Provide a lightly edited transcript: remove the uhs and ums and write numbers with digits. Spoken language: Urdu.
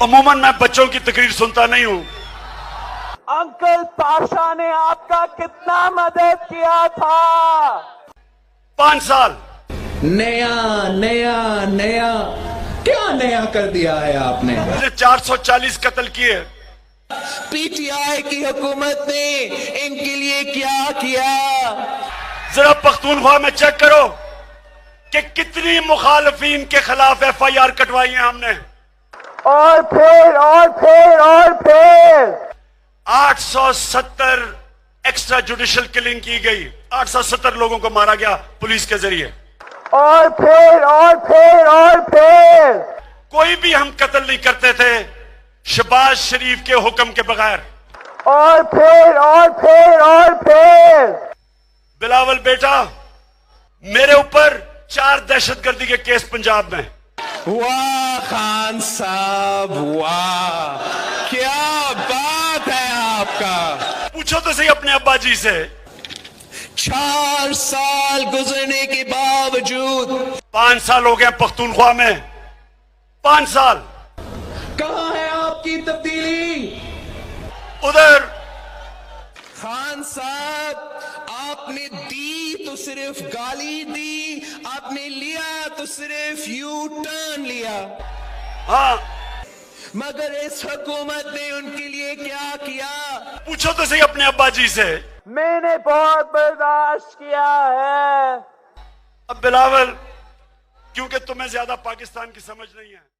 عموماً میں بچوں کی تقریر سنتا نہیں ہوں. انکل پاشا نے آپ کا کتنا مدد کیا تھا؟ 5 سال. نیا نیا نیا کیا نیا کر دیا ہے آپ نے؟ 440 قتل کیے. پی ٹی آئی کی حکومت نے ان کے لیے کیا کیا؟ ذرا پختونخوا میں چیک کرو کہ کتنی مخالفین کے خلاف ایف آئی آر کٹوائی ہیں ہم نے. اور پھر 870 ایکسٹرا جوڈیشل کلنگ کی گئی. 870 لوگوں کو مارا گیا پولیس کے ذریعے. اور پھر کوئی بھی ہم قتل نہیں کرتے تھے شہباز شریف کے حکم کے بغیر. اور پھر بلاول بیٹا، میرے اوپر 4 دہشت گردی کے کیس پنجاب میں. واہ خان صاحب، واہ کیا بات ہے آپ کا. پوچھو تو صحیح اپنے ابا جی سے. 4 سال گزرنے کے باوجود 5 سال ہو گئے پختونخوا میں. 5 سال. کہاں ہے آپ کی تبدیلی؟ ادھر خان صاحب، آپ نے دی تو صرف گالی دی، آپ نے لیا تو صرف یو ٹرن لیا، ہاں. مگر اس حکومت نے ان کے لیے کیا کیا؟ پوچھو تو صحیح اپنے ابا جی سے. میں نے بہت برداشت کیا ہے. اب بلاول، کیونکہ تمہیں زیادہ پاکستان کی سمجھ نہیں ہے.